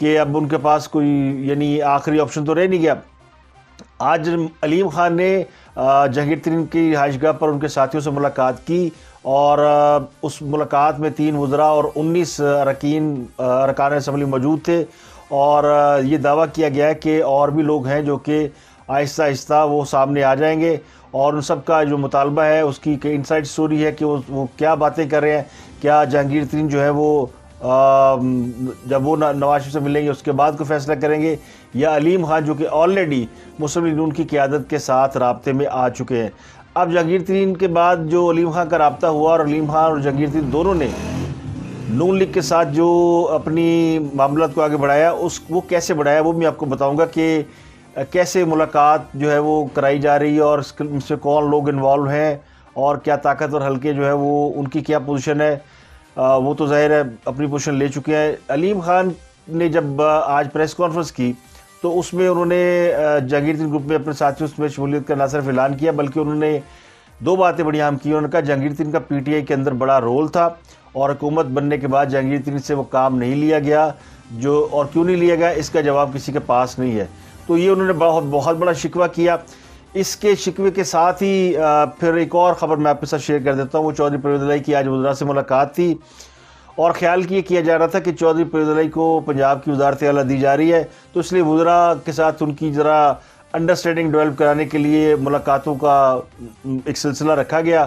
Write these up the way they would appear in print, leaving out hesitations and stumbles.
کہ اب ان کے پاس کوئی یعنی آخری آپشن تو رہ نہیں گیا۔ آج علیم خان نے جہانگیر ترین کی رہائش گاہ پر ان کے ساتھیوں سے ملاقات کی، اور اس ملاقات میں 3 وزراء اور 19 ارکان اسمبلی موجود تھے، اور یہ دعویٰ کیا گیا ہے کہ اور بھی لوگ ہیں جو کہ آہستہ آہستہ وہ سامنے آ جائیں گے، اور ان سب کا جو مطالبہ ہے اس کی انسائڈ سٹوری ہے کہ وہ کیا باتیں کر رہے ہیں۔ کیا جہانگیر ترین جو ہے وہ جب وہ نواز شریف سے ملیں گے اس کے بعد کوئی فیصلہ کریں گے، یا علیم خان جو کہ آلریڈی مسلم لیگ نون کی قیادت کے ساتھ رابطے میں آ چکے ہیں۔ اب جہانگیر ترین کے بعد جو علیم خان کا رابطہ ہوا، اور علیم خان اور جہانگیر ترین دونوں نے نون لیگ کے ساتھ جو اپنی معاملات کو آگے بڑھایا، وہ کیسے بڑھایا وہ میں آپ کو بتاؤں گا کہ کیسے ملاقات جو ہے وہ کرائی جا رہی ہے، اور اس سے کون لوگ انوالو ہیں، اور کیا طاقتور حلقے جو ہے وہ ان کی کیا پوزیشن ہے۔ وہ تو ظاہر ہے اپنی پوزیشن لے چکے ہیں۔ علیم خان نے جب آج پریس کانفرنس کی تو اس میں انہوں نے جہانگیر ترین گروپ میں اپنے ساتھیوں میں شمولیت کا نہ صرف اعلان کیا بلکہ انہوں نے 2 باتیں بڑی اہم کی۔ انہوں نے کہا جہانگیر ترین کا پی ٹی آئی کے اندر بڑا رول تھا، اور حکومت بننے کے بعد جہانگیر ترین سے وہ کام نہیں لیا گیا، اور کیوں نہیں لیا گیا اس کا جواب کسی کے پاس نہیں ہے۔ تو یہ انہوں نے بہت بڑا شکوہ کیا۔ اس کے شکوے کے ساتھ ہی پھر ایک اور خبر میں آپ کے ساتھ شیئر کر دیتا ہوں۔ وہ چودھری پرویز الہی کی آج وزراء سے ملاقات تھی، اور خیال کیا جا رہا تھا کہ چودھری پرویز الہی کو پنجاب کی وزارت اعلیٰ دی جا رہی ہے، تو اس لیے وزراء کے ساتھ ان کی ذرا انڈرسٹینڈنگ ڈیولپ کرانے کے لیے ملاقاتوں کا ایک سلسلہ رکھا گیا۔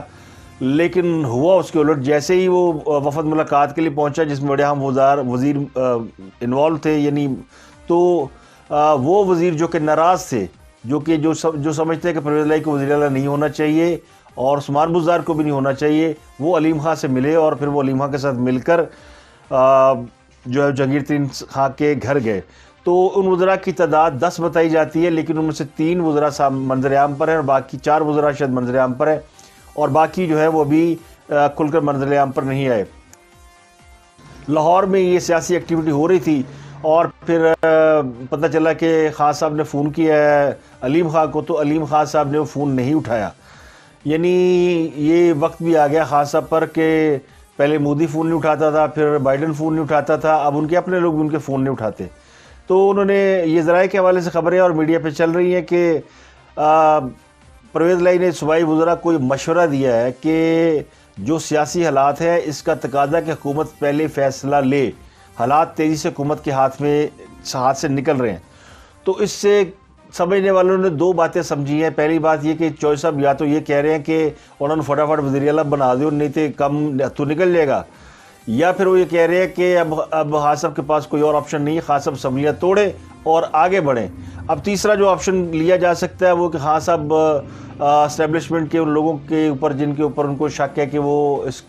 لیکن ہوا اس کے الٹ، جیسے ہی وہ وفد ملاقات کے لیے پہنچا جس میں بڑے اہم وزیر انوالو تھے، یعنی تو وہ وزیر جو کہ ناراض تھے، جو سمجھتے ہیں کہ پرویز الہی کو وزیر اعلیٰ نہیں ہونا چاہیے اور عثمان بزدار کو بھی نہیں ہونا چاہیے، وہ علیم خان سے ملے، اور پھر وہ علیم خان کے ساتھ مل کر جو ہے جہانگیر ترین خان کے گھر گئے۔ تو ان وزراء کی تعداد 10 بتائی جاتی ہے، لیکن ان میں سے 3 وزراء منظر عام پر ہیں، اور باقی 4 وزراء شاید منظر عام پر ہیں، اور باقی جو ہے وہ ابھی کھل کر منظر عام پر نہیں آئے۔ لاہور میں یہ سیاسی ایکٹیویٹی ہو رہی تھی، اور پھر پتہ چلا کہ خان صاحب نے فون کیا ہے علیم خان کو، تو علیم خان صاحب نے وہ فون نہیں اٹھایا۔ یعنی یہ وقت بھی آ گیا خان صاحب پر کہ پہلے مودی فون نہیں اٹھاتا تھا، پھر بائیڈن فون نہیں اٹھاتا تھا، اب ان کے اپنے لوگ بھی ان کے فون نہیں اٹھاتے۔ تو انہوں نے یہ ذرائع کے حوالے سے خبریں اور میڈیا پہ چل رہی ہیں کہ پرویز الہی نے صوبائی وزراء کو مشورہ دیا ہے کہ جو سیاسی حالات ہیں اس کا تقاضا کہ حکومت پہلے فیصلہ لے، حالات تیزی سے حکومت کے ہاتھ سے نکل رہے ہیں۔ تو اس سے سمجھنے والوں نے 2 باتیں سمجھی ہیں۔ پہلی بات یہ کہ چوہدری صاحب یا تو یہ کہہ رہے ہیں کہ انہوں نے فٹافٹ وزیر اعلیٰ بنا دو، نہیں تو کم تو نکل جائے گا، یا پھر وہ یہ کہہ رہے ہیں کہ اب خان صاحب کے پاس کوئی اور آپشن نہیں ہے، خان صاحب اسمبلیاں توڑیں اور آگے بڑھیں۔ اب تیسرا جو آپشن لیا جا سکتا ہے وہ کہ خان صاحب اسٹیبلشمنٹ کے ان لوگوں کے اوپر جن کے اوپر ان کو شک ہے کہ وہ اس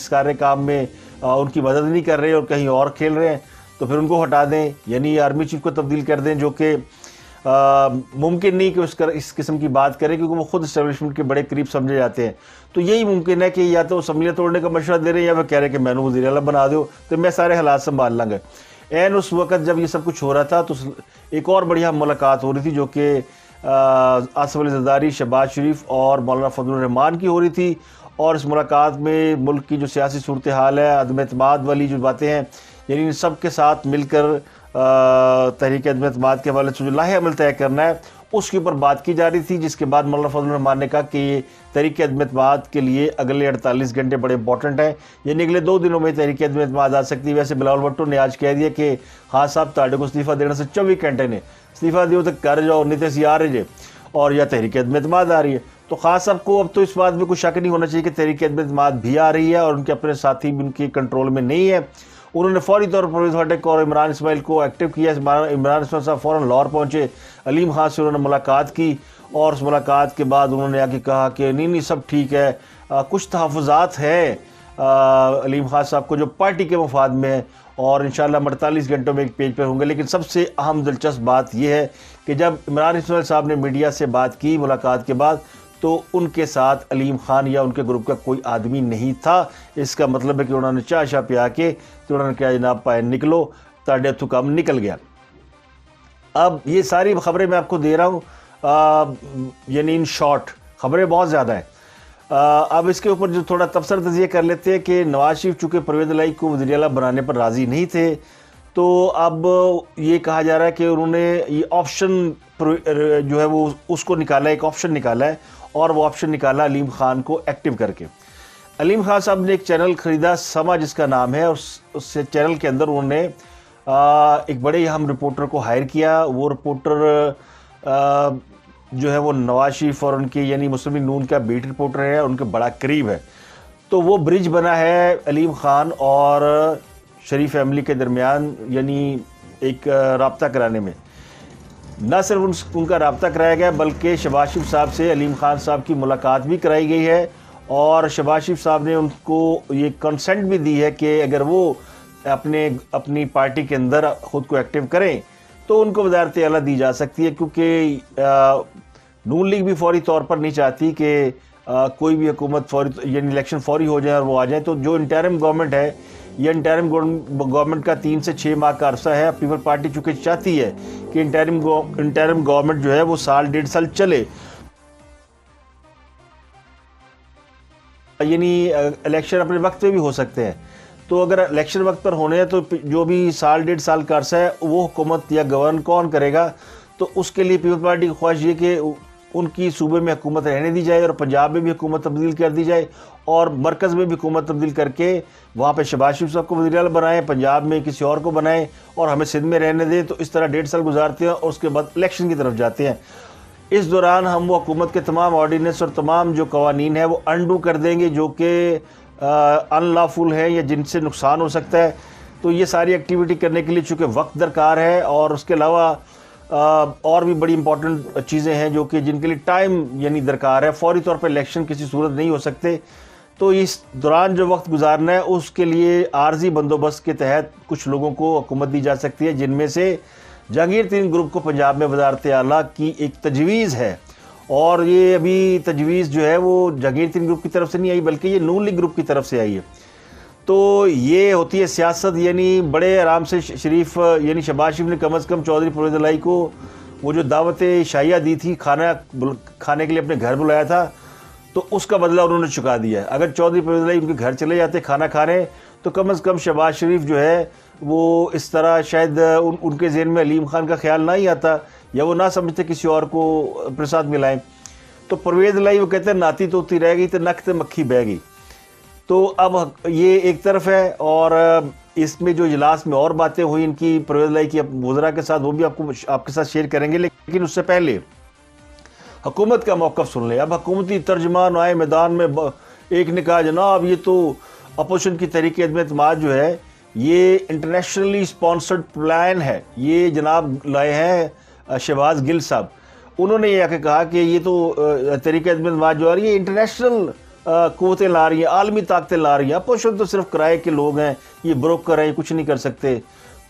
سارے کام میں ان کی مدد نہیں کر رہے اور کہیں اور کھیل رہے ہیں، تو پھر ان کو ہٹا دیں، یعنی آرمی چیف کو تبدیل کر دیں، جو کہ ممکن نہیں کہ اس قسم کی بات کریں کیونکہ وہ خود اسٹیبلشمنٹ کے بڑے قریب سمجھے جاتے ہیں۔ تو یہی ممکن ہے کہ یا تو اسمبلیاں توڑنے کا مشورہ دے رہے ہیں، یا وہ کہہ رہے ہیں کہ میں نے وزیر اعلیٰ بنا دو تو میں سارے حالات سنبھال لوں گا۔ اس وقت جب یہ سب کچھ ہو رہا تھا تو ایک اور بڑی اہم ملاقات ہو رہی تھی، جو کہ آصف علی زرداری، شہباز شریف اور مولانا فضل الرحمان کی ہو رہی تھی، اور اس ملاقات میں ملک کی جو سیاسی صورتحال ہے، عدم اعتماد والی جو باتیں ہیں، یعنی ان سب کے ساتھ مل کر تحریک عدم اعتماد کے حوالے سے جو لاہ عمل طے کرنا ہے اس کے اوپر بات کی جا رہی تھی، جس کے بعد مولانا فضل الرحمان نے کہا کہ یہ تحریک عدم اعتماد کے لیے اگلے 48 گھنٹے بڑے امپورٹنٹ ہیں، یعنی اگلے 2 دنوں میں تحریک عدم اعتماد آ سکتی ہے۔ ویسے بلاول بھٹو نے آج کہہ دیا کہ خان صاحب تہاڈے کو استعفیٰ دینے سے 24 گھنٹے نے استعفیٰ دیو تو کر جاؤ، نہیں تو اسی آ رہے جے اور یا تحریک عدم اعتماد آ رہی ہے۔ تو خان صاحب کو اب تو اس بات میں کوئی شک نہیں ہونا چاہیے کہ تحریک عدم اعتماد بھی آ رہی ہے اور ان کے اپنے ساتھی بھی ان کی کنٹرول میں نہیں ہے۔ انہوں نے فوری طور پر پرویز خٹک اور عمران اسماعیل کو ایکٹیو کیا۔ عمران اسماعیل صاحب فوراً لاہور پہنچے، علیم خان سے انہوں نے ملاقات کی، اور اس ملاقات کے بعد انہوں نے آ کے کہا کہ نہیں سب ٹھیک ہے، کچھ تحفظات ہیں علیم خان صاحب کو جو پارٹی کے مفاد میں ہیں، اور انشاءاللہ 48 گھنٹوں میں ایک پیج پر ہوں گے۔ لیکن سب سے اہم دلچسپ بات یہ ہے کہ جب عمران اسماعیل صاحب نے میڈیا سے بات کی ملاقات کے بعد، تو ان کے ساتھ علیم خان یا ان کے گروپ کا کوئی آدمی نہیں تھا۔ اس کا مطلب ہے کہ انہوں نے چاہ شاہ پیا کے تو انہوں نے کہا جناب پائے نکلو، تاڑے ہتھوں کام نکل گیا۔ اب یہ ساری خبریں میں آپ کو دے رہا ہوں، یعنی ان شارٹ خبریں بہت زیادہ ہیں۔ اب اس کے اوپر جو تھوڑا تبصرہ تجزیہ کر لیتے ہیں کہ نواز شریف چونکہ پرویز الہی کو وزیر اعلیٰ بنانے پر راضی نہیں تھے، تو اب یہ کہا جا رہا ہے کہ انہوں نے یہ آپشن جو ہے وہ اس کو نکالا ہے، ایک آپشن نکالا ہے، اور وہ آپشن نکالا علیم خان کو ایکٹیو کر کے۔ علیم خان صاحب نے ایک چینل خریدا، سما جس کا نام ہے، اس چینل کے اندر انہوں نے ایک بڑے اہم رپورٹر کو ہائر کیا۔ وہ رپورٹر جو ہے وہ نواز شریف اور ان کی یعنی مسلم لیگ نون کا بیٹ رپورٹر ہے، ان کے بڑا قریب ہے۔ تو وہ برج بنا ہے علیم خان اور شریف فیملی کے درمیان، یعنی ایک رابطہ کرانے میں۔ نہ صرف ان کا رابطہ کرایا گیا بلکہ شہباز شریف صاحب سے علیم خان صاحب کی ملاقات بھی کرائی گئی ہے، اور شہباز شریف صاحب نے ان کو یہ کنسنٹ بھی دی ہے کہ اگر وہ اپنی پارٹی کے اندر خود کو ایکٹیو کریں تو ان کو وزارت اعلیٰ دی جا سکتی ہے، کیونکہ نون لیگ بھی فوری طور پر نہیں چاہتی کہ کوئی بھی حکومت فوری یعنی الیکشن فوری ہو جائے اور وہ آ جائیں۔ تو جو انٹرم گورنمنٹ ہے، یہ انٹرم گورنمنٹ کا 3 سے 6 ماہ کا عرصہ ہے۔ پیپل پارٹی چونکہ چاہتی ہے کہ انٹرم گورنمنٹ جو ہے وہ سال 1.5 سال چلے، یعنی الیکشن اپنے وقت پہ بھی ہو سکتے ہیں۔ تو اگر الیکشن وقت پر ہونے ہیں تو جو بھی سال 1.5 سال کا عرصہ ہے وہ حکومت یا گورن کون کرے گا؟ تو اس کے لیے پیپل پارٹی کی خواہش یہ کہ ان کی صوبے میں حکومت رہنے دی جائے، اور پنجاب میں بھی حکومت تبدیل کر دی جائے، اور مرکز میں بھی حکومت تبدیل کر کے وہاں پہ شہباز شریف صاحب کو وزیر اعلیٰ بنائیں، پنجاب میں کسی اور کو بنائیں، اور ہمیں سندھ میں رہنے دیں۔ تو اس طرح 1.5 سال گزارتے ہیں اور اس کے بعد الیکشن کی طرف جاتے ہیں۔ اس دوران ہم وہ حکومت کے تمام آرڈیننس اور تمام جو قوانین ہیں وہ انڈو کر دیں گے جو کہ ان لافل ہیں یا جن سے نقصان ہو سکتا ہے۔ تو یہ ساری ایکٹیویٹی کرنے کے لیے چونکہ وقت درکار ہے، اور اس کے علاوہ اور بھی بڑی امپورٹنٹ چیزیں ہیں جو کہ جن کے لیے ٹائم یعنی درکار ہے، فوری طور پر الیکشن کسی صورت نہیں ہو سکتے۔ تو اس دوران جو وقت گزارنا ہے اس کے لیے عارضی بندوبست کے تحت کچھ لوگوں کو حکومت دی جا سکتی ہے، جن میں سے جہانگیر ترین گروپ کو پنجاب میں وزارت اعلیٰ کی ایک تجویز ہے، اور یہ ابھی تجویز جو ہے وہ جہانگیر ترین گروپ کی طرف سے نہیں آئی بلکہ یہ نون لیگ گروپ کی طرف سے آئی ہے۔ تو یہ ہوتی ہے سیاست، یعنی بڑے آرام سے شریف یعنی شہباز شریف نے کم از کم چودھری پرویز الہی کو وہ جو دعوت شاہیہ دی تھی، کھانا کھانے کے لیے اپنے گھر بلایا تھا، تو اس کا بدلہ انہوں نے چکا دیا ہے۔ اگر چودھری پرویز الہی ان کے گھر چلے جاتے کھانا کھانے تو کم از کم شہباز شریف جو ہے وہ اس طرح شاید ان کے ذہن میں علیم خان کا خیال نہ ہی آتا، یا وہ نہ سمجھتے کسی اور کو اپنے ساتھ ملائیں۔ تو پرویز الہی وہ کہتے ہیں ناتی توتی رہ گئی تو نک تے مکھی بہ گئی۔ تو اب یہ ایک طرف ہے، اور اس میں جو اجلاس میں اور باتیں ہوئی ان کی پرویز الہی کی وزراء کے ساتھ، وہ بھی آپ کے ساتھ شیئر کریں گے، لیکن اس سے پہلے حکومت کا موقف سن لیں۔ اب حکومتی ترجمان آئے میدان میں، ایک نے کہا جناب یہ تو اپوزیشن کی تحریک عدم اعتماد جو ہے یہ انٹرنیشنلی اسپانسرڈ پلان ہے، یہ جناب لائے ہیں شہباز گل صاحب۔ انہوں نے یہ آ کے کہا کہ یہ تو تحریک عدم اعتماد جو آ رہی ہے انٹرنیشنل قوتیں لا رہی ہیں، عالمی طاقتیں لا رہی ہیں، اپوزیشن تو صرف کرائے کے لوگ ہیں، یہ بروکر ہیں، یہ کچھ نہیں کر سکتے۔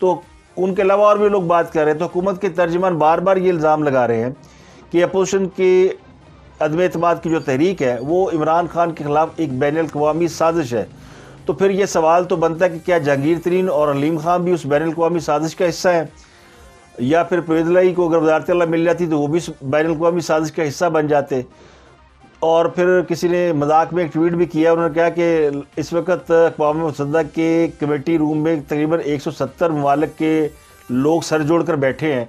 تو ان کے علاوہ اور بھی لوگ بات کر رہے ہیں۔ تو حکومت کے ترجمان بار بار یہ الزام لگا رہے ہیں کہ اپوزیشن کے عدم اعتماد کی جو تحریک ہے وہ عمران خان کے خلاف ایک بین الاقوامی سازش ہے۔ تو پھر یہ سوال تو بنتا ہے کہ کیا جہانگیر ترین اور علیم خان بھی اس بین الاقوامی سازش کا حصہ ہیں، یا پھر پرویز الہی کو اگر وزارت اعلیٰ مل جاتی تو وہ بھی بین الاقوامی سازش کا حصہ بن جاتے۔ اور پھر کسی نے مذاق میں ایک ٹویٹ بھی کیا، انہوں نے کہا کہ اس وقت اقوام متحدہ کے کمیٹی روم میں تقریباً 170 ممالک کے لوگ سر جوڑ کر بیٹھے ہیں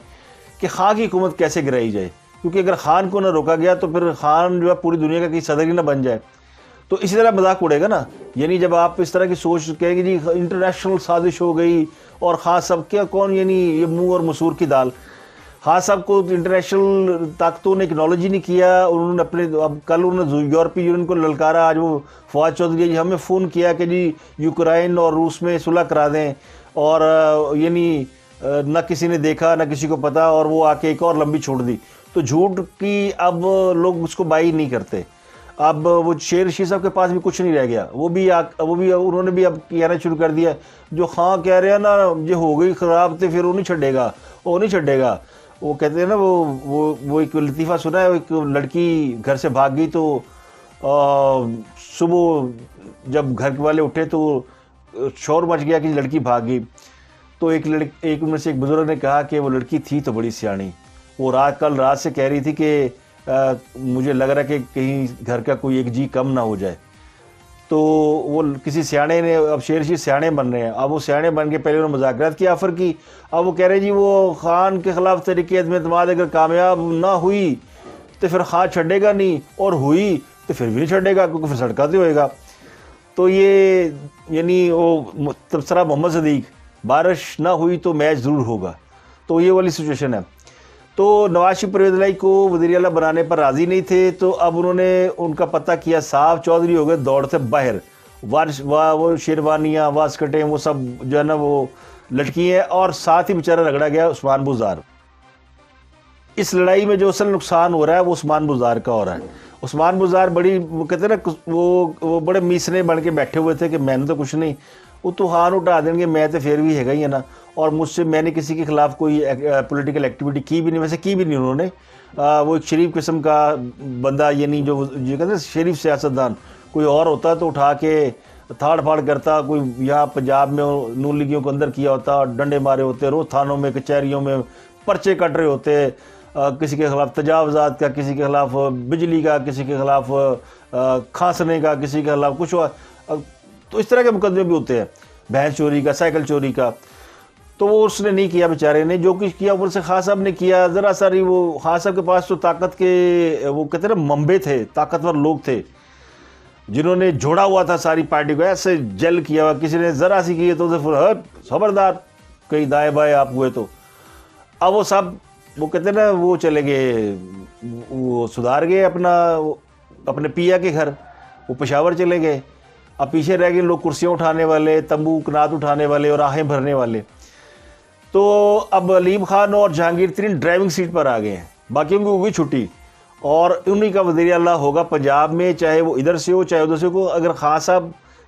کہ خان کی حکومت کیسے گرائی جائے، کیونکہ اگر خان کو نہ روکا گیا تو پھر خان جو ہے پوری دنیا کا کسی صدر ہی نہ بن جائے۔ تو اسی طرح مذاق اڑے گا نا، یعنی جب آپ اس طرح کی سوچ کہیں گے جی انٹرنیشنل سازش ہو گئی اور خان صاحب کیا کون، یعنی یہ منہ اور مسور کی دال۔ خان صاحب کو انٹرنیشنل طاقتوں نے اکنالوجی نہیں کیا، انہوں نے اپنے اب کل انہوں نے یورپی یونین کو للکارا، آج وہ فواد چودھری جی ہمیں فون کیا کہ جی یوکرائن اور روس میں صلح کرا دیں، اور یعنی نہ کسی نے دیکھا نہ کسی کو پتا، اور وہ آ کے ایک اور لمبی چھوڑ دی۔ تو جھوٹ کی اب لوگ اس کو بائی نہیں کرتے۔ اب وہ شیر رشید صاحب کے پاس بھی کچھ نہیں رہ گیا، وہ بھی انہوں نے بھی اب کہنا شروع کر دیا، جو خان کہہ رہے ہیں نا یہ ہو گئی خراب تو پھر وہ نہیں چھڈے گا، وہ نہیں چھڈے گا۔ وہ کہتے ہیں نا وہ ایک لطیفہ سنا ہے، ایک لڑکی گھر سے بھاگ گئی تو صبح جب گھر والے اٹھے تو شور مچ گیا کہ لڑکی بھاگ گئی۔ تو ایک ان میں سے ایک بزرگ نے کہا کہ وہ لڑکی تھی تو بڑی سیاਣੀ، وہ کل رات سے کہہ رہی تھی کہ مجھے لگ رہا ہے کہ کہیں گھر کا کوئی ایک جی کم نہ ہو جائے۔ تو وہ کسی سیانے نے، اب شیر شیر سیانے بن رہے ہیں، اب وہ سیانے بن کے پہلے انہوں نے مذاکرات کی آفر کی، اب وہ کہہ رہے جی وہ خان کے خلاف تحریک عدم اعتماد اگر کامیاب نہ ہوئی تو پھر خان چھڑے گا نہیں، اور ہوئی تو پھر بھی نہیں چھڑے گا کیونکہ پھر سڑکاتے ہوئے گا۔ تو یہ یعنی وہ تبصرہ محمد صدیق، بارش نہ ہوئی تو میچ ضرور ہوگا، تو یہ والی سچویشن ہے۔ تو نواز شریف پرویز الہی کو وزیر اعلیٰ بنانے پر راضی نہیں تھے، تو اب انہوں نے ان کا پتہ کیا صاف، چودھری ہو گئے دوڑ سے باہر، وہ شیروانیاں، واسکٹیں، وہ سب جو ہے نا وہ لٹکی ہیں، اور ساتھ ہی بیچارہ رگڑا گیا عثمان بزدار۔ اس لڑائی میں جو اصل نقصان ہو رہا ہے وہ عثمان بزدار کا ہو رہا ہے۔ عثمان بزدار بڑی، وہ کہتے ہیں نا وہ بڑے میسنے بن کے بیٹھے ہوئے تھے کہ میں نے تو کچھ نہیں، وہ تو ہان اٹھا دیں گے، میں تو پھر بھی ہے گا ہی ہے نا، اور مجھ سے، میں نے کسی کے خلاف کوئی پولیٹیکل ایکٹیویٹی کی بھی نہیں، ویسے کی بھی نہیں انہوں نے۔ وہ ایک شریف قسم کا بندہ، یعنی جو کہتے ہیں شریف سیاستدان، کوئی اور ہوتا تو اٹھا کے تھاڑ پھاڑ کرتا، کوئی یہاں پنجاب میں نون لیگیوں کو اندر کیا ہوتا، ڈنڈے مارے ہوتے، روز تھانوں میں کچہریوں میں پرچے کٹ رہے ہوتے، کسی کے خلاف تجاوزات کا، کسی کے خلاف بجلی کا، کسی کے خلاف کھانسنے کا، کسی کے خلاف کچھ ہوا، تو اس طرح کے مقدمے بھی ہوتے ہیں، بھینس چوری کا، سائیکل چوری کا۔ تو وہ اس نے نہیں کیا بیچارے نے، جو کچھ کیا اوپر سے خان صاحب نے کیا، ذرا ساری وہ خان صاحب کے پاس تو طاقت کے وہ کہتے ہیں نا منبع تھے، طاقتور لوگ تھے جنہوں نے جوڑا ہوا تھا ساری پارٹی کو، ایسے جل کیا ہوا، کسی نے ذرا سی کی تو خبردار کئی دائیں بائیں آپ ہوئے تو اب وہ سب وہ کہتے ہیں نا وہ چلے گئے، وہ سدھار گئے اپنے پیا کے گھر، وہ پشاور چلے گئے، اب پیچھے رہ گئے لوگ کرسیاں اٹھانے والے، تمبو کنات اٹھانے والے اور آہیں بھرنے والے۔ تو اب علیم خان اور جہانگیر ترین ڈرائیونگ سیٹ پر آ گئے ہیں، باقیوں کی ہوگی چھٹی، اور انہی کا وزیر اعلیٰ ہوگا پنجاب میں، چاہے وہ ادھر سے ہو چاہے ادھر سے ہو۔ اگر خان صاحب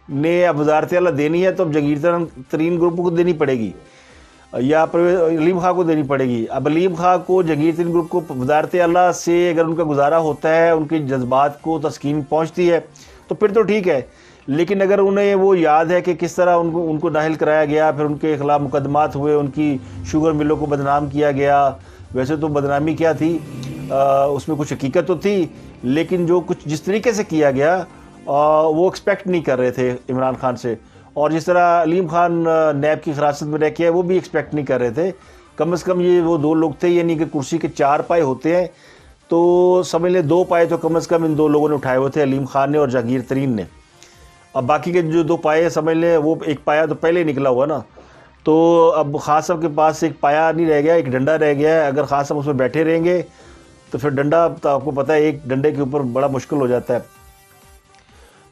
نے اب وزارت اعلیٰ دینی ہے تو اب جہانگیر ترین گروپ کو دینی پڑے گی یا علیم خان کو دینی پڑے گی۔ اب علیم خان کو، جہانگیر ترین گروپ کو وزارت اعلیٰ سے اگر ان کا گزارا ہوتا ہے، ان کے جذبات کو تسکین پہنچتی ہے تو پھر تو ٹھیک ہے، لیکن اگر انہیں وہ یاد ہے کہ کس طرح ان کو نااہل کرایا گیا، پھر ان کے خلاف مقدمات ہوئے، ان کی شوگر ملوں کو بدنام کیا گیا، ویسے تو بدنامی کیا تھی، اس میں کچھ حقیقت تو تھی، لیکن جو کچھ جس طریقے سے کیا گیا وہ ایکسپیکٹ نہیں کر رہے تھے عمران خان سے، اور جس طرح علیم خان نیب کی حراست میں رہ کے وہ بھی ایکسپیکٹ نہیں کر رہے تھے۔ کم از کم یہ وہ دو لوگ تھے، یعنی کہ کرسی کے 4 پائے ہوتے ہیں تو سمجھ لیں 2 پائے تو کم از کم ان 2 لوگوں نے اٹھائے ہوئے تھے، علیم خان نے اور جہانگیر ترین نے۔ اب باقی کے جو 2 پائے سمجھ لیں، وہ ایک پایا تو پہلے نکلا ہوا نا، تو اب خان صاحب کے پاس ایک پایا نہیں رہ گیا، ایک ڈنڈا رہ گیا ہے۔ اگر خان صاحب اس میں بیٹھے رہیں گے تو پھر ڈنڈا تو آپ کو پتہ ہے ایک ڈنڈے کے اوپر بڑا مشکل ہو جاتا ہے۔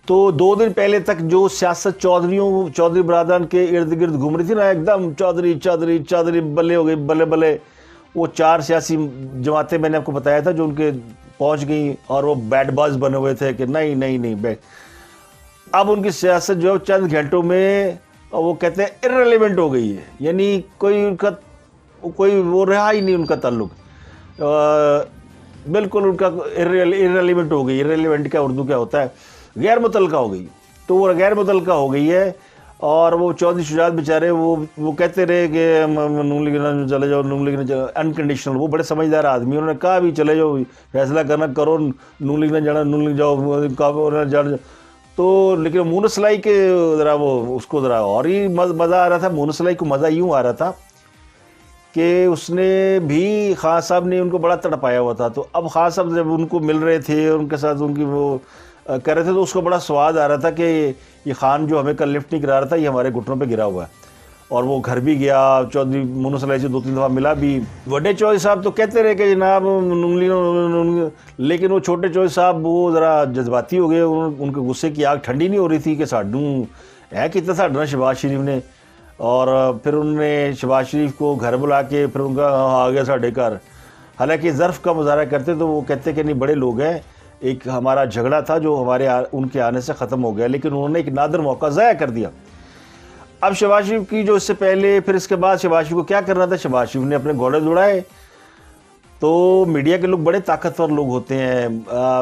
تو 2 دن پہلے تک جو سیاست چودھری برادران کے ارد گرد گھوم رہی تھی نا، ایک دم چودھری چودھری چودھری بلے ہو گئی، بلے بلے، وہ 4 سیاسی جماعتیں میں نے آپ کو بتایا تھا جو ان کے پہنچ گئیں، اور وہ بیٹ باز بنے ہوئے تھے کہ نہیں نہیں نہیں، اب ان کی سیاست جو چند گھنٹوں میں وہ کہتے ہیں ارریلیونٹ ہو گئی ہے، یعنی کوئی وہ رہا ہی نہیں ان کا تعلق، بالکل ان کا ارریلیونٹ ہو گئی۔ ارریلیونٹ کا اردو کیا ہوتا ہے؟ غیر متعلقہ ہو گئی، تو وہ غیر متعلقہ ہو گئی ہے۔ اور وہ چودھری شجاعت بیچارے وہ کہتے رہے کہ نون لیگ نہ چلے جاؤ، نون لیگ نہ چلے، انکنڈیشنل، وہ بڑے سمجھدار آدمی، انہوں نے کہا بھی چلے جاؤ، فیصلہ کرنا کرو، نون لیگ نہ جانا، نون لیگ جاؤ، تو لیکن مونس لائی کے ذرا وہ اس کو ذرا اور ہی مزہ آ رہا تھا۔ مونس لائی کو مزہ یوں آ رہا تھا کہ اس نے بھی، خان صاحب نے ان کو بڑا تڑپایا ہوا تھا، تو اب خان صاحب جب ان کو مل رہے تھے، ان کے ساتھ ان کی وہ کر رہے تھے، تو اس کو بڑا سواد آ رہا تھا کہ یہ خان جو ہمیں کل لفٹ نہیں کرا رہا تھا، یہ ہمارے گھٹنوں پہ گرا ہوا ہے۔ اور وہ گھر بھی گیا، چودھری مونس لائی سے 2-3 دفعہ ملا بھی۔ بڑے چودھری صاحب تو کہتے رہے کہ جناب، لیکن وہ چھوٹے چودھری صاحب وہ ذرا جذباتی ہو گئے، ان کے غصے کی آگ ٹھنڈی نہیں ہو رہی تھی کہ ساڈوں ہے کتنا ساڈنا شہباز شریف نے، اور پھر انہوں نے شہباز شریف کو گھر بلا کے پھر ان کا آ گیا ساڈے گھر، حالانکہ ظرف کا مظاہرہ کرتے تو وہ کہتے کہ نہیں بڑے لوگ ہیں، ایک ہمارا جھگڑا تھا جو ان کے آنے سے ختم ہو گیا، لیکن انہوں نے ایک نادر موقع ضائع کر دیا۔ اب شہباز شریف کی جو اس سے پہلے پھر اس کے بعد شہباز شریف کو کیا کرنا تھا، شہباز شریف نے اپنے گھوڑے دوڑائے۔ تو میڈیا کے لوگ بڑے طاقتور لوگ ہوتے ہیں،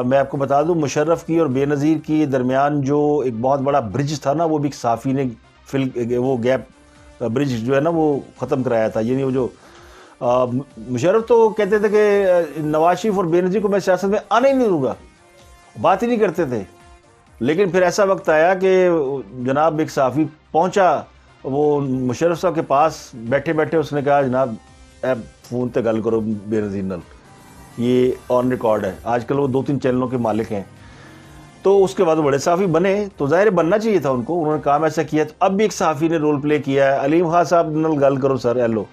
میں آپ کو بتا دوں مشرف کی اور بے نظیر کی درمیان جو ایک بہت بڑا برج تھا نا، وہ بھی ایک صحافی نے وہ گیپ برج جو ہے نا وہ ختم کرایا تھا۔ یعنی وہ جو مشرف تو کہتے تھے کہ نواز شریف اور بے نظیر کو میں سیاست میں آنے ہی نہیں دوں گا، بات ہی نہیں کرتے تھے، لیکن پھر ایسا وقت آیا کہ جناب ایک صحافی پہنچا وہ مشرف صاحب کے پاس، بیٹھے بیٹھے اس نے کہا جناب فون تے گل کرو بے نظیر نال، یہ آن ریکارڈ ہے. آج کل وہ 2-3 چینلوں کے مالک ہیں. تو اس کے بعد بڑے صحافی بنے، تو ظاہر بننا چاہیے تھا ان کو، انہوں نے کام ایسا کیا. تو اب بھی ایک صحافی نے رول پلے کیا ہے، علیم خان صاحب نال گل کرو سر ایلو.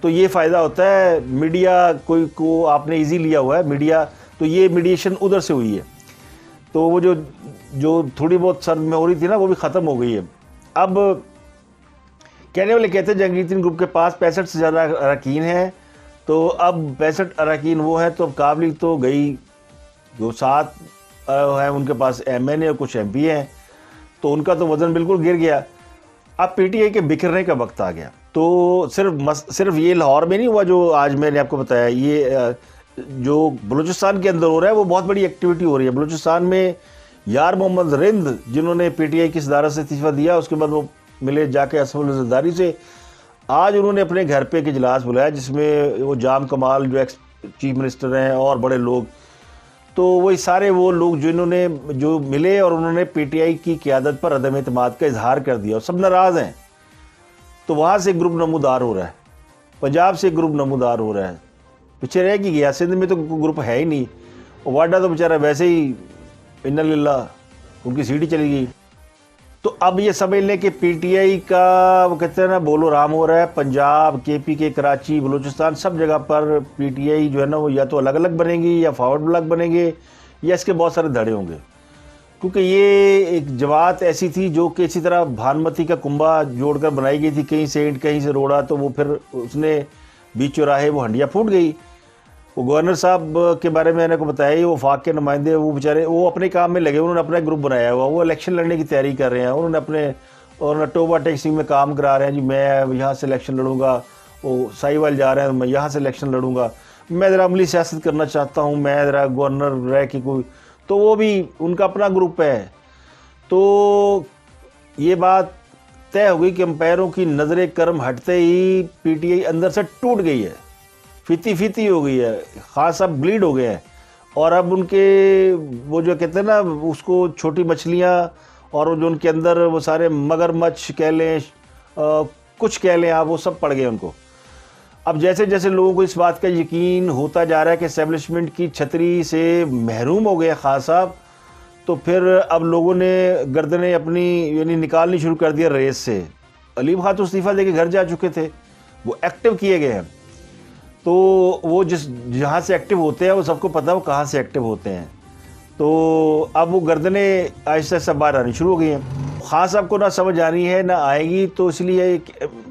تو یہ فائدہ ہوتا ہے میڈیا کوئی کو آپ نے ایزی لیا ہوا ہے میڈیا، تو یہ میڈیشن ادھر سے ہوئی ہے. تو وہ جو تھوڑی بہت سر میں ہو رہی تھی نا وہ بھی ختم ہو گئی ہے. اب کہنے والے کہتے ہیں جہانگیر ترین گروپ کے پاس 65 سے زیادہ اراکین ہیں، تو اب 65 اراکین وہ ہیں، تو اب قابل تو گئی، جو 7 ہیں ان کے پاس ایم این اے اور کچھ ایم پی ہیں، تو ان کا تو وزن بالکل گر گیا. اب پی ٹی آئی کے بکھرنے کا وقت آ گیا. تو صرف یہ لاہور میں نہیں ہوا جو آج میں نے آپ کو بتایا، یہ جو بلوچستان کے اندر ہو رہا ہے وہ بہت بڑی ایکٹیویٹی ہو رہی ہے. بلوچستان میں یار محمد رند جنہوں نے پی ٹی آئی کی صدارت سے استعفیٰ دیا، اس کے بعد وہ ملے جا کے اسف الزرداری سے. آج انہوں نے اپنے گھر پہ ایک اجلاس بلایا جس میں وہ جام کمال جو ایکس چیف منسٹر ہیں اور بڑے لوگ، تو وہی سارے وہ لوگ جنہوں نے جو ملے اور انہوں نے پی ٹی آئی کی قیادت پر عدم اعتماد کا اظہار کر دیا اور سب ناراض ہیں. تو وہاں سے گروپ نمودار ہو رہا ہے، پنجاب سے گروپ نمودار ہو رہا ہے، پیچھے رہ کی گیا. سندھ میں تو گروپ ہے ہی نہیں، واڈا تو بیچارہ ویسے ہی انا للہ ان کی سیٹ ہی چلی گئی. تو اب یہ سمجھ لیں کہ پی ٹی آئی کا وہ کہتے ہیں نا بولو رام ہو رہا ہے. پنجاب، کے پی کے، کراچی، بلوچستان سب جگہ پر پی ٹی آئی جو ہے نا وہ یا تو الگ الگ بنے گی یا فارورڈ بلاک بنے گے یا اس کے بہت سارے دھڑے ہوں گے. کیونکہ یہ ایک جماعت ایسی تھی جو کہ اسی طرح بھانمتی کا کنبہ جوڑ کر بنائی گئی تھی، کہیں سے اینٹ کہیں سے روڑا، تو وہ پھر اس نے بیچ چوراہے وہ ہنڈیا پھوٹ گئی. وہ گورنر صاحب کے بارے میں نے کو بتایا، وہ وفاق کے نمائندے وہ بیچارے وہ اپنے کام میں لگے، انہوں نے اپنا گروپ بنایا ہوا، وہ الیکشن لڑنے کی تیاری کر رہے ہیں. انہوں نے اپنے اور ٹوبا ٹیکسی میں کام کرا رہے ہیں، جی میں یہاں سے الیکشن لڑوں گا، وہ سائی وال جا رہے ہیں میں یہاں سے الیکشن لڑوں گا، میں ذرا عملی سیاست کرنا چاہتا ہوں، میں ذرا گورنر رہ کے کوئی، تو وہ بھی ان کا اپنا گروپ ہے. تو یہ بات طے ہو گئی کہ امپائروں کی نظر کرم ہٹتے ہی پی ٹی آئی اندر سے ٹوٹ گئی ہے، فیتی ہو گئی ہے، خاص اب بلیڈ ہو گئے ہیں. اور اب ان کے وہ جو کہتے ہیں نا اس کو چھوٹی مچھلیاں اور جو ان کے اندر وہ سارے مگرمچھ کہہ لیں کچھ کہہ لیں آپ، وہ سب پڑ گئے ان کو. اب جیسے جیسے لوگوں کو اس بات کا یقین ہوتا جا رہا ہے کہ اسٹیبلشمنٹ کی چھتری سے محروم ہو گئے خان صاحب، تو پھر اب لوگوں نے گردنیں اپنی یعنی نکالنی شروع کر دیا ریس سے. علیم خان تو استعفیٰ دے کے گھر جا چکے تھے، وہ ایکٹیو کیے گئے ہیں. تو وہ جہاں سے ایکٹیو ہوتے ہیں وہ سب کو پتہ ہے وہ کہاں سے ایکٹیو ہوتے ہیں. تو اب وہ گردنیں آہستہ آہستہ باہر آنی شروع ہو گئی ہیں. خان صاحب کو نہ سمجھ آنی ہے نہ آئے گی، تو اس لیے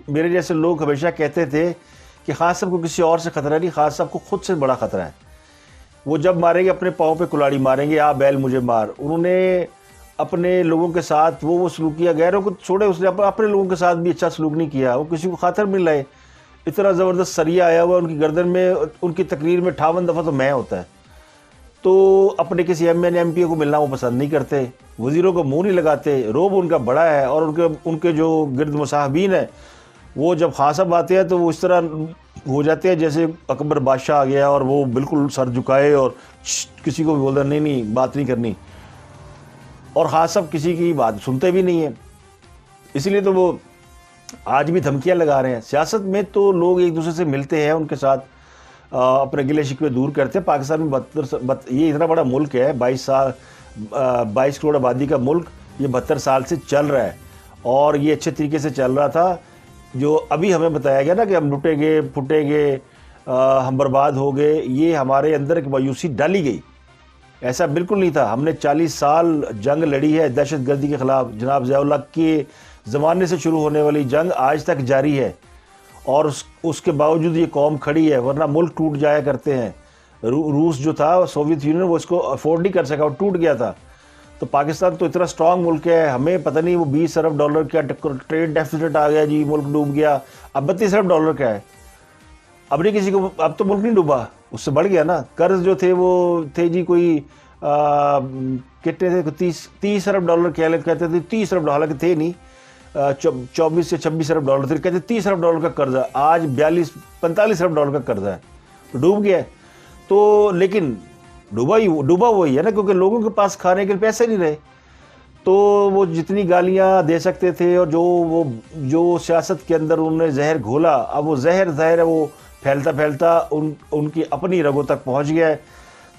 میرے جیسے لوگ ہمیشہ کہتے تھے کہ خان صاحب کو کسی اور سے خطرہ نہیں، خان صاحب کو خود سے بڑا خطرہ ہے. وہ جب ماریں گے اپنے پاؤں پہ کلاڑی ماریں گے، آ بیل مجھے مار. انہوں نے اپنے لوگوں کے ساتھ وہ سلوک کیا، غیروں کو چھوڑے، اس نے اپنے لوگوں کے ساتھ بھی اچھا سلوک نہیں کیا. وہ کسی کو خاطر نہیں لائے. اتنا زبردست سریہ آیا ہوا ان کی گردن میں، ان کی تقریر میں 58 دفعہ تو میں ہوتا ہے. تو اپنے کسی ایم این ایم پی کو ملنا وہ پسند نہیں کرتے، وزیروں کو منہ نہیں لگاتے، روب ان کا بڑا ہے. اور ان کے جو گرد مصاحبین ہیں وہ جب خان صاحب آتے ہیں تو وہ اس طرح ہو جاتے ہیں جیسے اکبر بادشاہ آ گیا اور وہ بالکل سر جھکائے اور کسی کو بھی بول رہا نہیں بات نہیں کرنی. اور خان صاحب کسی کی بات سنتے بھی نہیں ہیں، اسی لیے تو وہ آج بھی دھمکیاں لگا رہے ہیں. سیاست میں تو لوگ ایک دوسرے سے ملتے ہیں، ان کے ساتھ اپنے گلے شکوے دور کرتے ہیں. پاکستان میں یہ اتنا بڑا ملک ہے، 22 کروڑ آبادی کا ملک، یہ 72 سال سے چل رہا ہے اور یہ اچھے طریقے سے چل رہا تھا. جو ابھی ہمیں بتایا گیا نا کہ ہم لٹے گئے پھٹے گئے، ہم برباد ہو گئے، یہ ہمارے اندر ایک مایوسی ڈالی گئی. ایسا بالکل نہیں تھا. ہم نے 40 سال جنگ لڑی ہے دہشت گردی کے خلاف. جناب ضیاء اللہ کے زمانے سے شروع ہونے والی جنگ آج تک جاری ہے، اور اس کے باوجود یہ قوم کھڑی ہے، ورنہ ملک ٹوٹ جایا کرتے ہیں. روس جو تھا سوویت یونین، وہ اس کو افورڈ نہیں کر سکا، وہ ٹوٹ گیا تھا. تو پاکستان تو اتنا سٹرانگ ملک ہے، ہمیں پتہ نہیں وہ $20 ارب کا ٹریڈ ڈیفیسٹ آ گیا جی، ملک ڈوب گیا. اب $32 ارب کا ہے. اب نہیں کسی کو، اب تو ملک نہیں ڈوبا، اس سے بڑھ گیا نا. قرض جو تھے وہ تھے جی کوئی کتنے تھے، $30 ارب کہتے تھے، $30 ارب، حالانکہ تھے نہیں، 24 سے 26 ارب تھے، کہتے $30 ارب کا قرض ہے. آج 45 ارب کا قرض ہے، تو ڈوب گیا. تو لیکن ڈوبا وہی ہے نا، کیونکہ لوگوں کے پاس کھانے کے پیسے نہیں رہے. تو وہ جتنی گالیاں دے سکتے تھے اور جو سیاست کے اندر انہوں نے زہر گھولا، اب وہ زہر ہے وہ پھیلتا پھیلتا ان کی اپنی رگوں تک پہنچ گیا ہے۔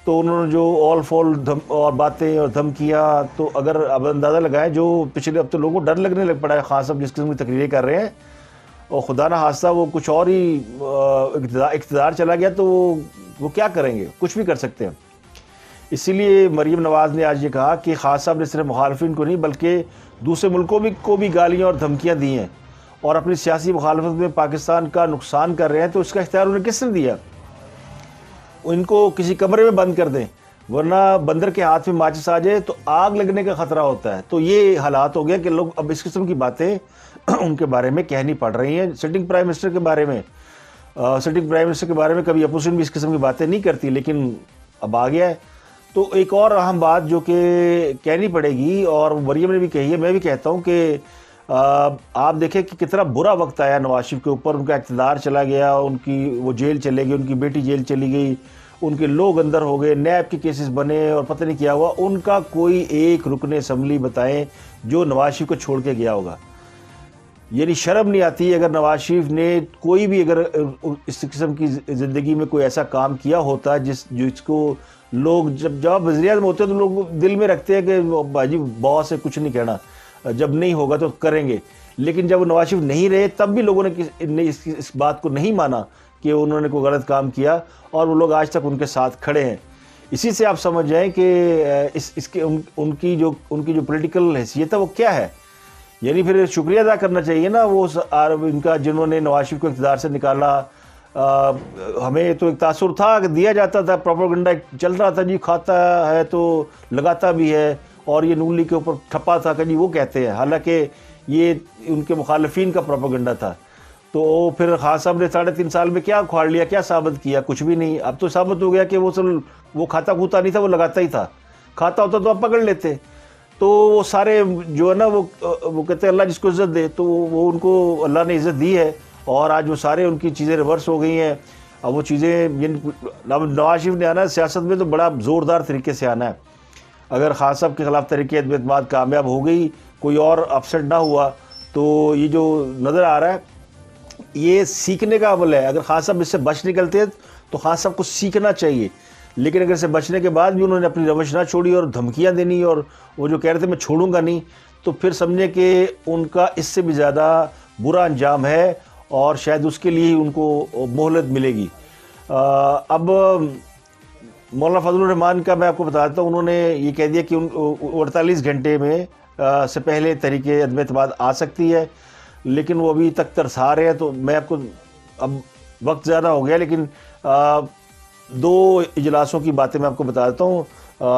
تو انہوں نے جو آل فول اور باتیں اور دھمکیاں، تو اگر اب اندازہ لگائیں جو پچھلے اب تو لوگوں کو ڈر لگنے لگ پڑا ہے خان صاحب جس قسم کی تقریریں کر رہے ہیں، اور خدا نہ خواستہ وہ کچھ اور ہی اقتدار چلا گیا تو وہ کیا کریں گے؟ کچھ بھی کر سکتے ہیں۔ اسی لیے مریم نواز نے آج یہ کہا کہ خان صاحب نے صرف مخالفین کو نہیں بلکہ دوسرے ملکوں کو بھی گالیاں اور دھمکیاں دی ہیں اور اپنی سیاسی مخالفت میں پاکستان کا نقصان کر رہے ہیں، تو اس کا اختیار انہیں کس نے دیا؟ ان کو کسی کمرے میں بند کر دیں، ورنہ بندر کے ہاتھ میں ماچس آ جائے تو آگ لگنے کا خطرہ ہوتا ہے۔ تو یہ حالات ہو گیا کہ لوگ اب اس قسم کی باتیں ان کے بارے میں کہنی پڑ رہی ہیں۔ سٹنگ پرائم منسٹر کے بارے میں کبھی اپوزیشن بھی اس قسم کی باتیں نہیں کرتی، لیکن اب آ گیا ہے۔ تو ایک اور اہم بات جو کہ کہنی پڑے گی، اور مریم نے بھی کہی ہے، میں بھی کہتا ہوں کہ آپ دیکھیں کہ کتنا برا وقت آیا نواز شریف کے اوپر، ان کا اقتدار چلا گیا، ان کی وہ جیل چلے گئی، ان کی بیٹی جیل چلی گئی، ان کے لوگ اندر ہو گئے، نیب کے کیسز بنے اور پتہ نہیں کیا ہوا۔ ان کا کوئی ایک رکن اسمبلی بتائیں جو نواز شریف کو چھوڑ کے گیا ہوگا؟ یعنی شرم نہیں آتی اگر نواز شریف نے کوئی بھی اگر اس قسم کی زندگی میں کوئی ایسا کام کیا ہوتا جس کو لوگ جب وزیر اعظم ہوتے ہیں تو لوگ دل میں رکھتے ہیں کہ باجی باس سے کچھ نہیں کہنا، جب نہیں ہوگا تو کریں گے، لیکن جب نواز شریف نہیں رہے تب بھی لوگوں نے اس بات کو نہیں مانا کہ انہوں نے کوئی غلط کام کیا، اور وہ لوگ آج تک ان کے ساتھ کھڑے ہیں۔ اسی سے آپ سمجھ جائیں کہ ان کی جو پولیٹیکل حیثیت ہے وہ کیا ہے۔ یعنی پھر شکریہ ادا کرنا چاہیے نا وہ ان کا، جنہوں نے نواز شریف کو اقتدار سے نکالا۔ ہمیں تو ایک تاثر تھا کہ دیا جاتا تھا، پروپیگنڈا چل رہا تھا، جی کھاتا ہے تو لگاتا بھی ہے، اور یہ نون لیگ کے اوپر ٹھپا تھا کہ جی وہ کہتے ہیں، حالانکہ یہ ان کے مخالفین کا پروپیگنڈا تھا۔ تو پھر خان صاحب نے 3.5 سال میں کیا کھاڑ لیا، کیا ثابت کیا؟ کچھ بھی نہیں۔ اب تو ثابت ہو گیا کہ وہ کھاتا کھوتا نہیں تھا، وہ لگاتا ہی تھا۔ کھاتا ہوتا تو آپ پکڑ لیتے۔ تو وہ سارے جو ہے نا وہ کہتے ہیں اللہ جس کو عزت دے، تو وہ ان کو اللہ نے عزت دی ہے، اور آج وہ سارے ان کی چیزیں ریورس ہو گئی ہیں۔ اب وہ چیزیں نواز شریف نے آنا ہے سیاست میں تو بڑا زوردار طریقے سے آنا ہے۔ اگر خان صاحب کے خلاف تحریک اعتماد کامیاب ہو گئی، کوئی اور اپسیٹ نہ ہوا، تو یہ جو نظر آ رہا ہے یہ سیکھنے کا عمل ہے۔ اگر خان صاحب اس سے بچ نکلتے تو خان صاحب کو سیکھنا چاہیے، لیکن اگر اسے بچنے کے بعد بھی انہوں نے اپنی روش نہ چھوڑی اور دھمکیاں دینی، اور وہ جو کہہ رہے تھے میں چھوڑوں گا نہیں، تو پھر سمجھے کہ ان کا اس سے بھی زیادہ برا انجام ہے، اور شاید اس کے لیے ان کو مہلت ملے گی۔ اب مولانا فضل الرحمان کا میں آپ کو بتاتا ہوں، انہوں نے یہ کہہ دیا کہ 48 گھنٹے میں سے پہلے تحریک عدم اعتماد آ سکتی ہے، لیکن وہ ابھی تک ترسا رہے ہیں۔ تو میں آپ کو، اب وقت زیادہ ہو گیا، لیکن 2 اجلاسوں کی باتیں میں آپ کو بتا دیتا ہوں۔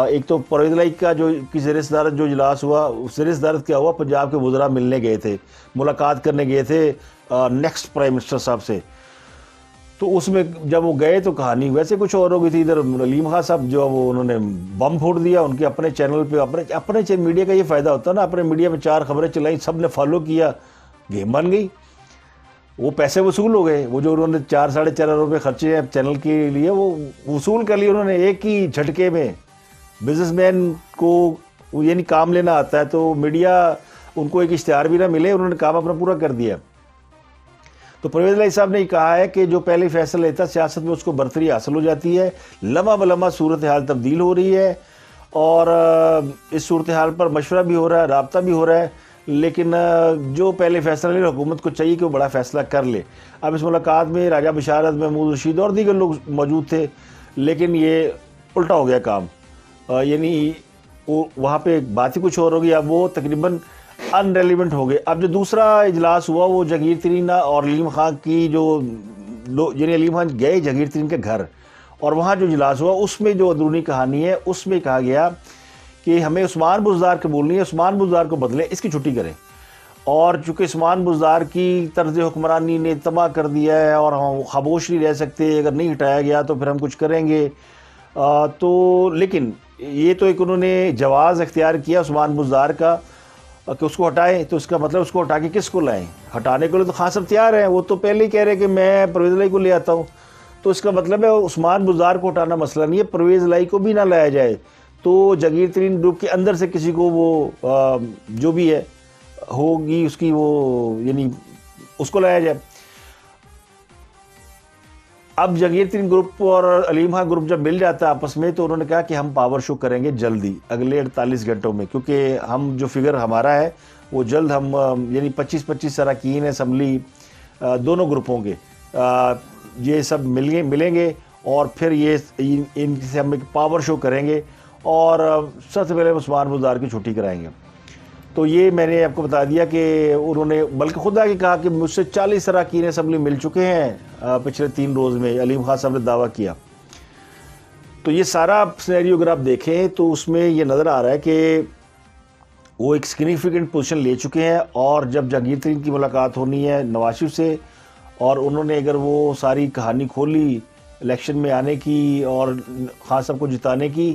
ایک تو پرویز الہی کا کی زیر صدارت جو اجلاس ہوا، زیر صدارت کیا ہوا، پنجاب کے وزراء ملنے گئے تھے، ملاقات کرنے گئے تھے نیکسٹ پرائم منسٹر صاحب سے۔ تو اس میں جب وہ گئے تو کہانی ویسے کچھ اور ہو گئی تھی۔ ادھر علیم خان صاحب جو وہ انہوں نے بم پھوڑ دیا ان کے اپنے چینل پہ، اپنے میڈیا کا یہ فائدہ ہوتا ہے نا، اپنے میڈیا میں 4 خبریں چلائیں، سب نے فالو کیا، گیم بن گئی، وہ پیسے وصول ہو گئے۔ وہ جو انہوں نے 4-4.5 ارب روپے خرچے ہیں چینل کے لیے، وہ وصول کر لیے انہوں نے ایک ہی جھٹکے میں۔ بزنس مین کو یعنی کام لینا آتا ہے، تو میڈیا ان کو ایک اشتہار بھی نہ ملے، انہوں نے کام اپنا پورا کر دیا۔ تو پرویز الہی صاحب نے یہ کہا ہے کہ جو پہلے فیصلہ لیتا سیاست میں اس کو برتری حاصل ہو جاتی ہے، لمحہ بلمحہ صورتحال تبدیل ہو رہی ہے، اور اس صورتحال پر مشورہ بھی ہو رہا ہے، رابطہ بھی ہو رہا ہے، لیکن جو پہلے فیصلہ لے حکومت کو چاہیے کہ وہ بڑا فیصلہ کر لے۔ اب اس ملاقات میں راجہ بشارت، محمود رشید اور دیگر لوگ موجود تھے، لیکن یہ الٹا ہو گیا کام، یعنی وہاں پہ بات ہی کچھ اور ہوگی، اب وہ تقریباً ان ریلیونٹ ہو گئے۔ اب جو دوسرا اجلاس ہوا وہ جہانگیر ترین اور علیم خان کی یعنی علیم خان گئے جہانگیر ترین کے گھر، اور وہاں جو اجلاس ہوا اس میں جو اندرونی کہانی ہے اس میں کہا گیا کہ ہمیں عثمان بزدار قبول نہیں ہے، عثمان بزدار کو بدلیں، اس کی چھٹی کریں، اور چونکہ عثمان بزدار کی طرز حکمرانی نے تباہ کر دیا ہے اور ہم خاموش نہیں رہ سکتے، اگر نہیں ہٹایا گیا تو پھر ہم کچھ کریں گے۔ تو لیکن یہ تو ایک انہوں نے جواز اختیار کیا عثمان بزدار کا کہ اس کو ہٹائیں، تو اس کا مطلب اس کو ہٹا کے کس کو لائیں؟ ہٹانے کے لیے تو خان صاحب تیار ہیں، وہ تو پہلے ہی کہہ رہے کہ میں پرویز الہی کو لے آتا ہوں، تو اس کا مطلب ہے عثمان بزدار کو ہٹانا مسئلہ نہیں ہے، پرویز الہی کو بھی نہ لایا جائے تو جاگیر ترین گروپ کے اندر سے کسی کو وہ جو بھی ہے ہوگی اس کی وہ یعنی اس کو لایا جائے۔ اب جاگیر ترین گروپ اور علیم خان گروپ جب مل جاتا ہے آپس میں، تو انہوں نے کہا کہ ہم پاور شو کریں گے جلدی اگلے 48 گھنٹوں میں، کیونکہ ہم جو فگر ہمارا ہے وہ جلد ہم یعنی 25 اراکین اسمبلی دونوں گروپوں کے یہ سب ملیں گے اور پھر یہ ان سے ہم ایک پاور شو کریں گے اور سب سے پہلے عثمان بزدار کی چھٹی کرائیں گے۔ تو یہ میں نے آپ کو بتا دیا کہ انہوں نے بلکہ خود آگے کہا کہ مجھ سے 40 اراکین اسمبلی مل چکے ہیں پچھلے 3 روز میں، علیم خان صاحب نے دعویٰ کیا۔ تو یہ سارا سینیریو اگر آپ دیکھیں تو اس میں یہ نظر آ رہا ہے کہ وہ ایک سگنیفیکنٹ پوزیشن لے چکے ہیں، اور جب جاگیر ترین کی ملاقات ہونی ہے نواز شریف سے اور انہوں نے اگر وہ ساری کہانی کھولی الیکشن میں آنے کی اور خان صاحب کو جتانے کی،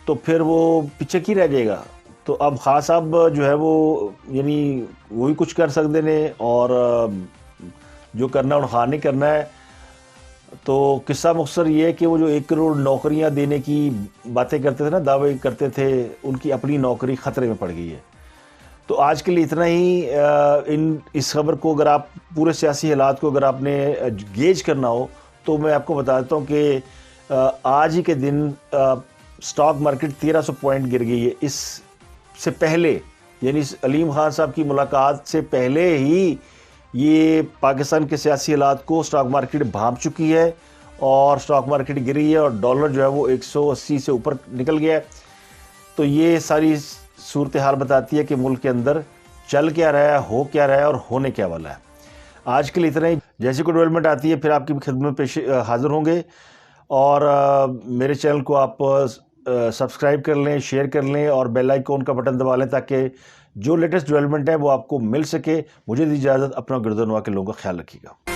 تو پھر وہ پیچھے کی رہ جائے گا۔ تو اب خان صاحب جو ہے وہ یعنی وہی کچھ کر سکتے ہیں، اور جو کرنا ہے خان نہیں کرنا ہے۔ تو قصہ مختصر یہ ہے کہ وہ جو 1 کروڑ نوکریاں دینے کی باتیں کرتے تھے نا، دعوے کرتے تھے، ان کی اپنی نوکری خطرے میں پڑ گئی ہے۔ تو آج کے لیے اتنا ہی۔ اس خبر کو اگر آپ پورے سیاسی حالات کو اگر آپ نے گیج کرنا ہو تو میں آپ کو بتا دیتا ہوں کہ آج ہی کے دن سٹاک مارکیٹ 1300 پوائنٹ گر گئی ہے۔ اس سے پہلے یعنی علیم خان صاحب کی ملاقات سے پہلے ہی یہ پاکستان کے سیاسی حالات کو سٹاک مارکیٹ بھانپ چکی ہے اور سٹاک مارکیٹ گری ہے اور ڈالر جو ہے وہ 180 سے اوپر نکل گیا ہے۔ تو یہ ساری صورتحال بتاتی ہے کہ ملک کے اندر چل کیا رہا ہے، ہو کیا رہا ہے اور ہونے کیا والا ہے۔ آج کے لیے اتنا ہی۔ جیسے کوئی ڈیولپمنٹ آتی ہے پھر آپ کی خدمت پیش حاضر ہوں گے، اور میرے چینل کو آپ سبسکرائب کر لیں، شیئر کر لیں اور بیل آئیکن کا بٹن دبا لیں تاکہ جو لیٹسٹ ڈیولپمنٹ ہے وہ آپ کو مل سکے۔ مجھے دی اجازت، اپنا گردنوا کے لوگوں کا خیال رکھیے گا۔